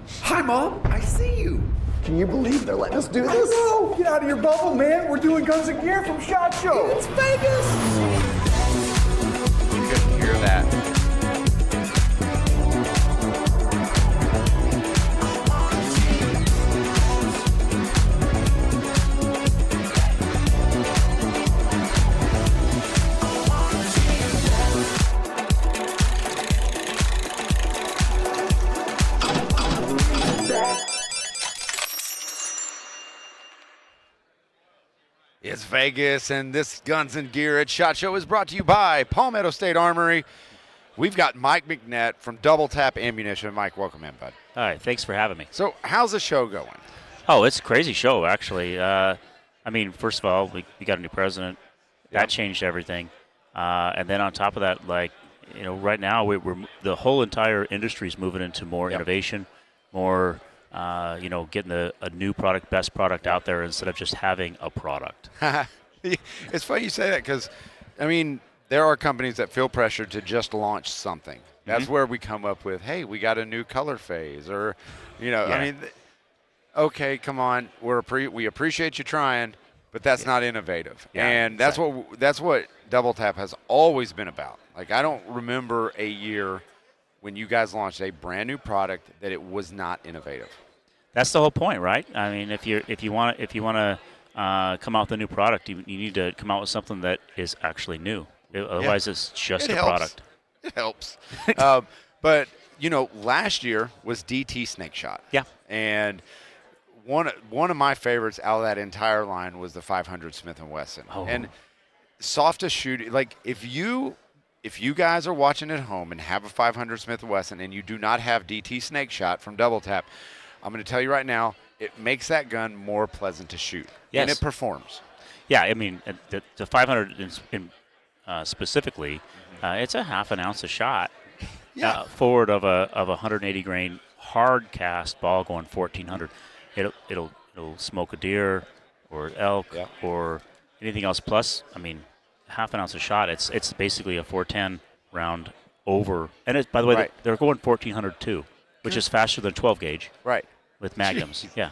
Hi, Mom. I see you. Can you believe they're letting us do I this? know. Get out of your bubble, man. We're doing Guns and Gear from SHOT Show. It's Vegas. You couldn't hear that. It's Vegas, and this Guns and Gear at SHOT Show is brought to you by Palmetto State Armory. We've got Mike McNett from Doubletap Ammunition. Mike, welcome in, bud. All right, thanks for having me. So, how's the show going? Oh, it's a crazy show, actually. I mean, first of all, we got a new president. That changed everything. And then on top of that, like, you know, right now we're the whole entire industry is moving into more innovation, more, you know, getting a new product, best product out there instead of just having a product. It's funny you say that because, I mean, there are companies that feel pressure to just launch something. That's where we come up with, hey, we got a new color phase, or, you know, I mean, okay, come on, we appreciate you trying, but that's not innovative. Yeah, and that's what Doubletap has always been about. Like, I don't remember a year when you guys launched a brand new product that it was not innovative. That's the whole point, right? I mean, if you want to come out with a new product, you need to come out with something that is actually new. Otherwise, it's just a product. It helps. But, you know, last year was DT SnakeShot. Yeah. And one of my favorites out of that entire line was the 500 Smith & Wesson. Oh. And softest shooting, like if you guys are watching at home and have a 500 Smith & Wesson and you do not have DT SnakeShot from Doubletap, I'm going to tell you right now, it makes that gun more pleasant to shoot. Yes. And it performs. Yeah, I mean, the 500 specifically, it's a half an ounce a shot forward of a 180 grain hard cast ball going 1400. It'll smoke a deer or elk or anything else. Plus, I mean, half an ounce a shot. It's basically a 410 round over. And by the way, they're going 1400 too, which is faster than 12 gauge. Right. With magnums. Yeah.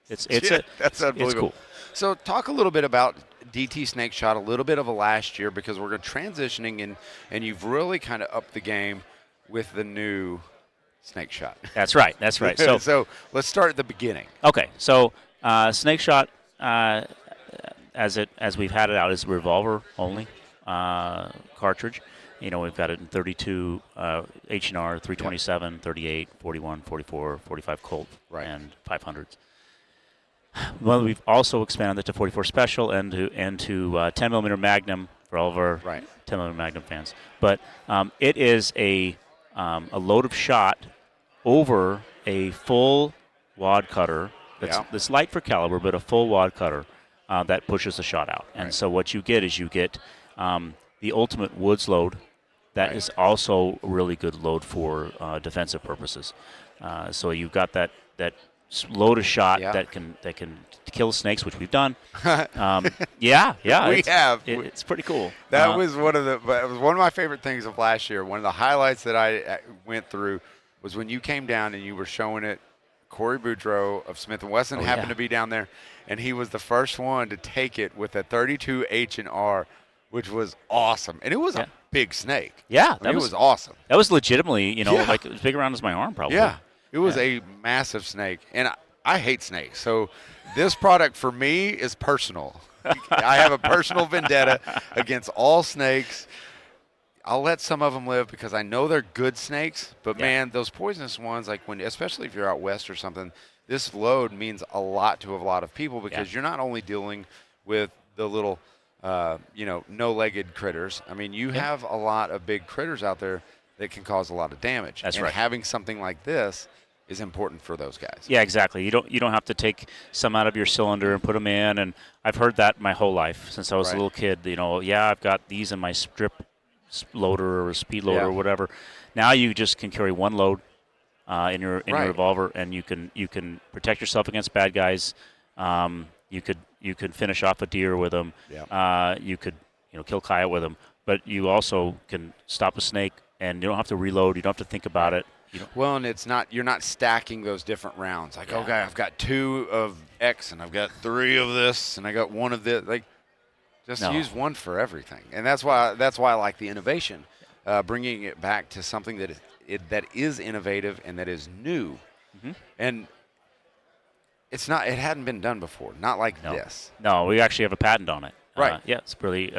That's unbelievable. It's cool. So talk a little bit about DT SnakeShot, a little bit of a last year, because we're transitioning and you've really kind of upped the game with the new SnakeShot. That's right. That's right. So let's start at the beginning. Okay. So SnakeShot, as we've had it out, is revolver only cartridge. You know, we've got it in 32 H&R, 327, 38, 41, 44, 45 Colt, and 500s. Well, we've also expanded it to 44 Special and to 10 millimeter Magnum for all of our 10 millimeter Magnum fans. But it is a load of shot over a full wad cutter. That's light for caliber, but a full wad cutter that pushes the shot out. And so what you get is the ultimate woods load. That is also a really good load for defensive purposes. So you've got that load of shot that can kill snakes, which we've done. We have. It's pretty cool. That was one of my favorite things of last year. One of the highlights that I went through was when you came down and you were showing it. Corey Boudreaux of Smith & Wesson happened to be down there, and he was the first one to take it with a 32 H&R, which was awesome. And it was a big snake. Yeah. It was awesome. That was legitimately, like as big around as my arm probably. Yeah. It was a massive snake. And I hate snakes. So this product for me is personal. I have a personal vendetta against all snakes. I'll let some of them live because I know they're good snakes. But, man, those poisonous ones, like especially if you're out west or something, this load means a lot to a lot of people because you're not only dealing with the little – no-legged critters. I mean, you have a lot of big critters out there that can cause a lot of damage. That's right. Having something like this is important for those guys. Yeah, exactly. You don't have to take some out of your cylinder and put them in. And I've heard that my whole life since I was a little kid. I've got these in my strip loader or speed loader or whatever. Now you just can carry one load in your revolver, and you can protect yourself against bad guys. You could finish off a deer with them. Yeah. You could kill coyote with them, but you also can stop a snake, and you don't have to reload. You don't have to think about it, Well, and it's not, you're not stacking those different rounds. Like, okay, I've got 2 of X and I've got 3 of this and I got 1 of this. Like, just use 1 for everything. And that's why I like the innovation, bringing it back to something that is innovative and that is new. And it hadn't been done before, not like this. No, we actually have a patent on it. Right. Yeah, it's really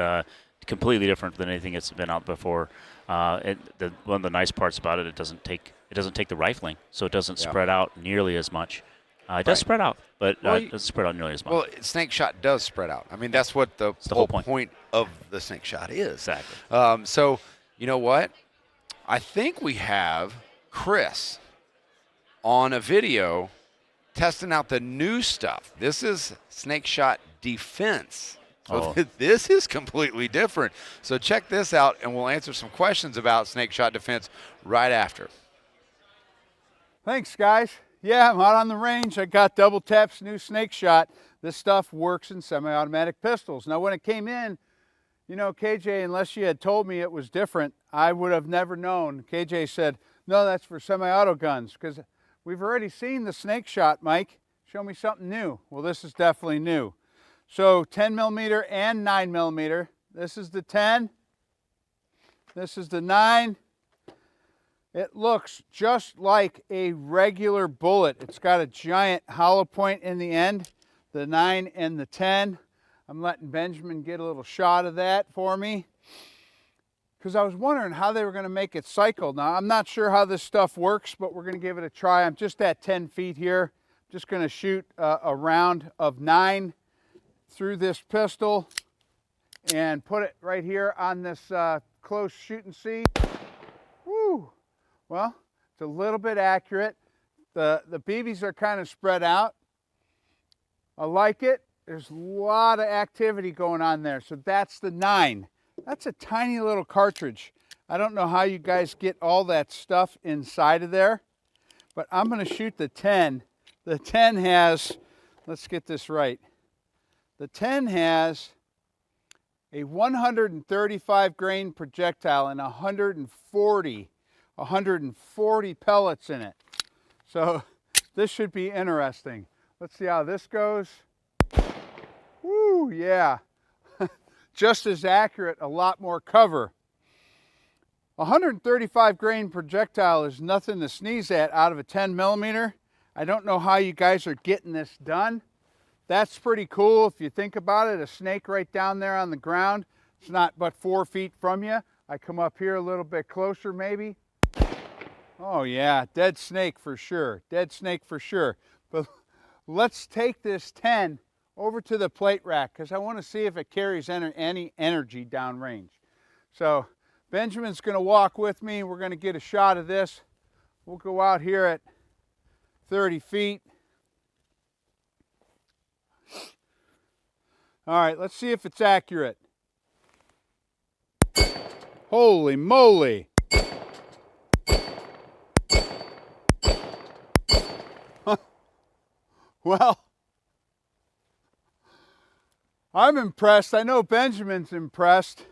completely different than anything that's been out before. One of the nice parts about it, it doesn't take the rifling, so it doesn't spread out nearly as much. It does spread out, but it doesn't spread out nearly as much. Well, SnakeShot does spread out. I mean, that's what the whole point of the SnakeShot is. Exactly. So, you know what? I think we have Chris on a video testing out the new stuff. This is SnakeShot Defense. So this is completely different. So check this out, and we'll answer some questions about SnakeShot Defense right after. Thanks, guys. Yeah, I'm out on the range. I got Doubletap's new SnakeShot. This stuff works in semi-automatic pistols. Now, when it came in, you know, KJ, unless you had told me it was different, I would have never known. KJ said, no, that's for semi-auto guns, because we've already seen the SnakeShot, Mike. Show me something new. Well, this is definitely new. So 10 millimeter and 9 millimeter. This is the 10. This is the 9. It looks just like a regular bullet. It's got a giant hollow point in the end, the 9 and the 10. I'm letting Benjamin get a little shot of that for me, because I was wondering how they were going to make it cycle. Now, I'm not sure how this stuff works, but we're going to give it a try. I'm just at 10 feet here. Just going to shoot a round of 9 through this pistol and put it right here on this close shoot and see. Woo! Well, it's a little bit accurate. The BBs are kind of spread out. I like it. There's a lot of activity going on there. So that's the 9. That's a tiny little cartridge. I don't know how you guys get all that stuff inside of there, but I'm going to shoot the 10. The 10 has, let's get this right. The 10 has a 135 grain projectile and 140 pellets in it. So this should be interesting. Let's see how this goes. Woo, yeah. Just as accurate, a lot more cover. 135 grain projectile is nothing to sneeze at out of a 10 millimeter. I don't know how you guys are getting this done. That's pretty cool if you think about it. A snake right down there on the ground. It's not but 4 feet from you. I come up here a little bit closer maybe. Oh yeah, dead snake for sure. Dead snake for sure. But let's take this 10 over to the plate rack, because I want to see if it carries any energy downrange. So Benjamin's going to walk with me. We're going to get a shot of this. We'll go out here at 30 feet. All right, let's see if it's accurate. Holy moly. Well, I'm impressed. I know Benjamin's impressed.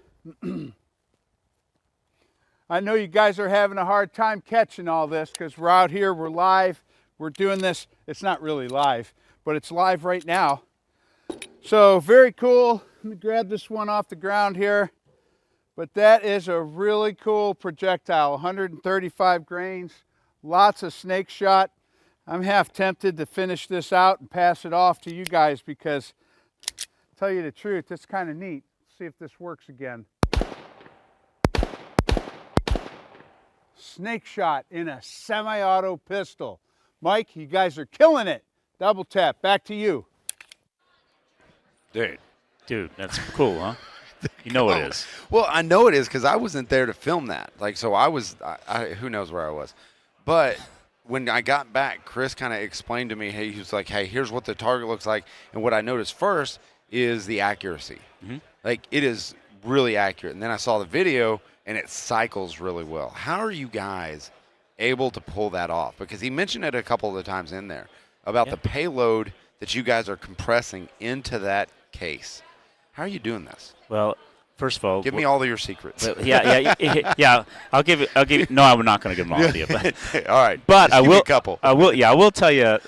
I know you guys are having a hard time catching all this, because we're out here, we're live, we're doing this. It's not really live, but it's live right now. So very cool. Let me grab this one off the ground here. But that is a really cool projectile, 135 grains, lots of SnakeShot. I'm half tempted to finish this out and pass it off to you guys, because, to tell you the truth, it's kind of neat. Let's see if this works again. SnakeShot in a semi-auto pistol. Mike, you guys are killing it. Double tap, back to you. Dude, that's cool, huh? You know it is. Well, I know it is, because I wasn't there to film that. Like, so I was, who knows where I was. But when I got back, Chris kind of explained to me, hey, he was like, hey, here's what the target looks like. And what I noticed first is the accuracy. Like, it is really accurate. And then I saw the video, and it cycles really well. How are you guys able to pull that off? Because he mentioned it a couple of the times in there about the payload that you guys are compressing into that case. How are you doing this? Well, First of all, Give me all of your secrets. yeah. I'll give you. No, I'm not going to give them all to you. But All right. But Just I give me will. a couple. I will. Yeah, I will tell you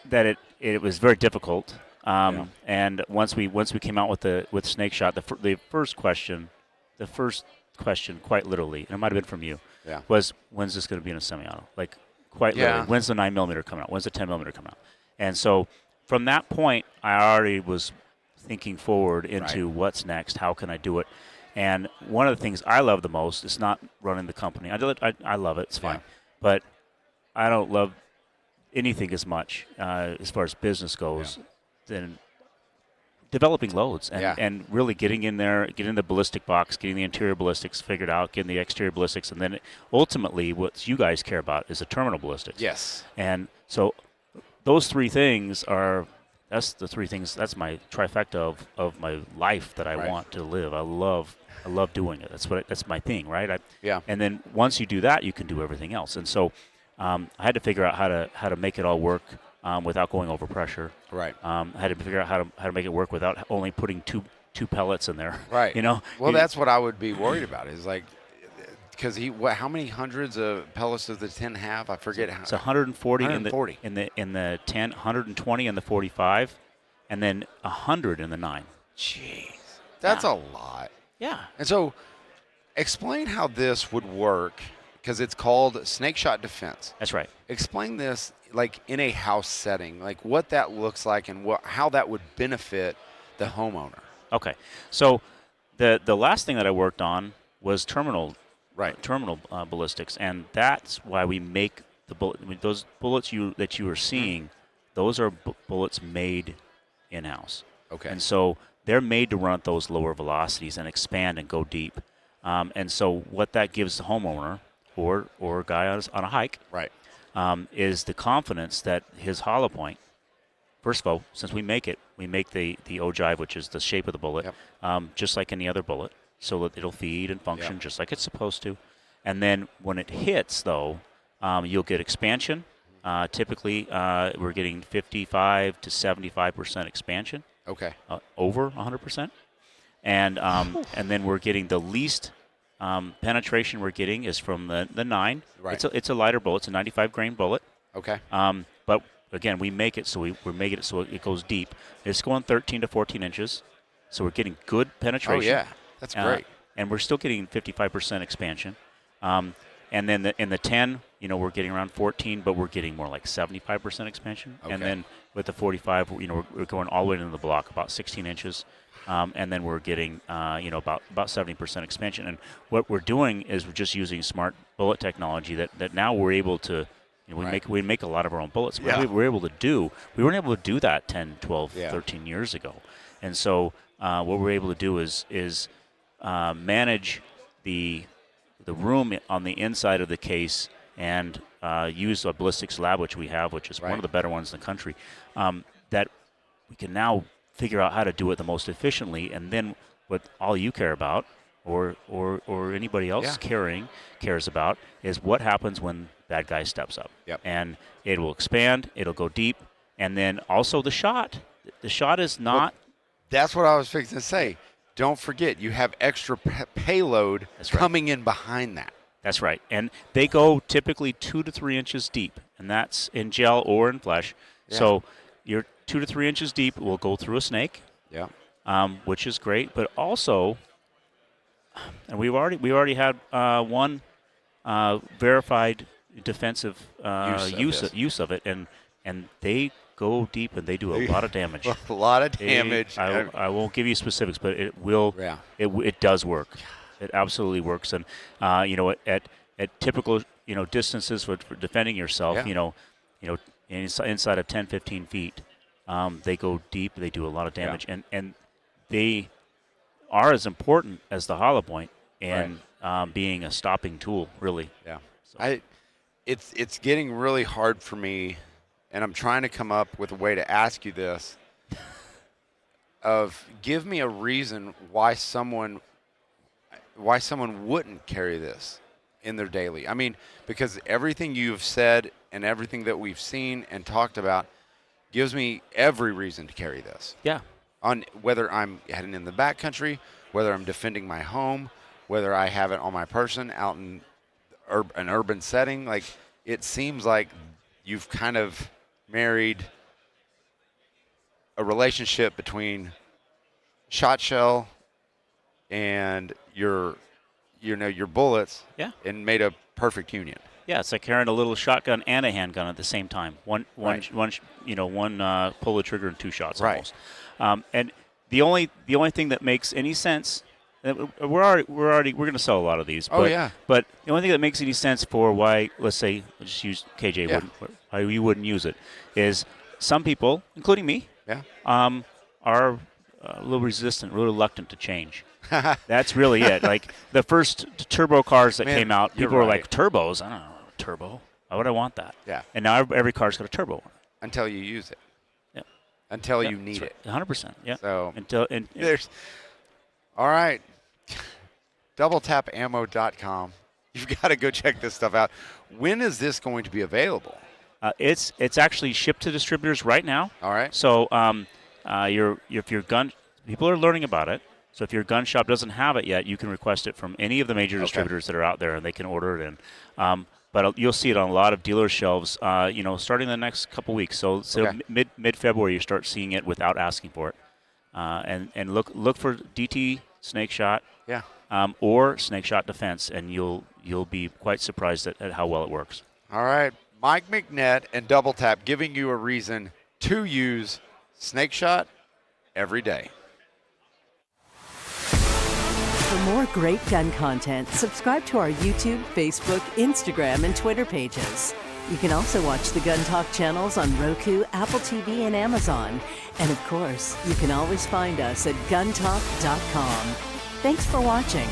that it was very difficult. Yeah. And once we came out with SnakeShot, the first question, quite literally, and it might have been from you, Yeah. was when's this going to be in a semi-auto? Like quite Yeah. literally, when's the 9mm coming out? When's the 10mm coming out? And so from that point, I already was thinking forward into what's next. How can I do it? And one of the things I love the most is not running the company. I love it. It's fine, but I don't love anything as much as far as business goes than developing loads and really getting in there, getting the ballistic box, getting the interior ballistics figured out, getting the exterior ballistics, and then ultimately what you guys care about is the terminal ballistics. Yes. And so those three things that's the three things. That's my trifecta of my life that I want to live. I love doing it. That's my thing, right? And then once you do that, you can do everything else. And so I had to figure out how to make it all work without going over pressure. Right. I had to figure out how to make it work without only putting two pellets in there. Right. You know. Well, that's what I would be worried about. Is like, because how many hundreds of pellets does the 10 have? I forget how. It's 140, 140 in the 10, 120 in the 45, and then 100 in the 9. Jeez, that's a lot. Yeah. And so, explain how this would work, because it's called SnakeShot Defense. That's right. Explain this like in a house setting, like what that looks like and how that would benefit the homeowner. Okay. So the last thing that I worked on was terminal ballistics, and that's why we make the bullet. I mean, those bullets that you are seeing, those are bullets made in-house. Okay. And so they're made to run at those lower velocities and expand and go deep. And so what that gives the homeowner or a guy on a hike is the confidence that his hollow point, first of all, since we make the ogive, which is the shape of the bullet, just like any other bullet, so that it'll feed and function just like it's supposed to. And then when it hits, though, you'll get expansion. Typically, we're getting 55 to 75% expansion. Okay. Over 100%. And then we're getting the least penetration we're getting is from the 9. Right. It's a lighter bullet. It's a 95 grain bullet. Okay. But again, we make it so we're making it so it goes deep. It's going 13 to 14 inches, so we're getting good penetration. Oh yeah, that's great. And we're still getting 55% expansion. And then in the 10, we're getting around 14, but we're getting more like 75% expansion. Okay. And then with the 45, we're going all the way into the block, about 16 inches. And then we're getting, about 70% expansion. And what we're doing is we're just using smart bullet technology that now we're able to, we make a lot of our own bullets. Yeah. We weren't able to do that 10, 12, 13 years ago. And so what we're able to do is manage the room on the inside of the case and use a ballistics lab, which we have, which is one of the better ones in the country, that we can now figure out how to do it the most efficiently. And then what all you care about or anybody else cares about is what happens when that guy steps up. Yep. And it will expand, it'll go deep, and then also the shot. The shot is not... That's what I was fixing to say. Don't forget, you have extra payload coming in behind that. That's right. And they go typically 2 to 3 inches deep, and that's in gel or in flesh. Yeah. So you're 2 to 3 inches deep will go through a snake, which is great. But also, and we already had one verified defensive use of it, and they go deep and they do a lot of damage. A lot of damage. I won't give you specifics, but it will. Yeah. It does work. It absolutely works. And at typical distances for defending yourself, inside of 10, 15 feet, they go deep. They do a lot of damage, and they are as important as the hollow point and being a stopping tool, really. Yeah. So. It's getting really hard for me. And I'm trying to come up with a way to ask you this, give me a reason why someone wouldn't carry this in their daily. I mean, because everything you've said and everything that we've seen and talked about gives me every reason to carry this. Yeah. On whether I'm heading in the backcountry, whether I'm defending my home, whether I have it on my person out in an urban setting. Like, it seems like you've kind of married a relationship between shot shell and your bullets, Yeah. and made a perfect union. Yeah, it's like carrying a little shotgun and a handgun at the same time. One pull the trigger and 2 shots Right. almost. And the only thing that makes any sense, we're going to sell a lot of these. Oh, but, yeah. But the only thing that makes any sense for why, let's say, just use KJ, Yeah. why you wouldn't use it, is some people, including me, Yeah. are a little resistant, a little reluctant to change. That's really it. Like the first turbo cars that Man, came out, you're people were right. like, turbos? I don't know, turbo. Why would I want that? Yeah. And now every car's got a turbo on it. Until you use it. Yeah. Until Yeah, you need it. 100%. Yeah. So and there's all right. Doubletapammo.com. You've got to go check this stuff out. When is this going to be available? it's actually shipped to distributors right now. All right. So if your gun, people are learning about it. So if your gun shop doesn't have it yet, you can request it from any of the major distributors that are out there, and they can order it in. But you'll see it on a lot of dealer shelves, starting the next couple weeks. So mid-February, you start seeing it without asking for it. And look for DT SnakeShot, Yeah. or SnakeShot Defense, and you'll be quite surprised at how well it works. All right. Mike McNett and Double Tap giving you a reason to use SnakeShot every day. For more great gun content, subscribe to our YouTube, Facebook, Instagram, and Twitter pages. You can also watch the Gun Talk channels on Roku, Apple TV, and Amazon. And of course, you can always find us at guntalk.com. Thanks for watching.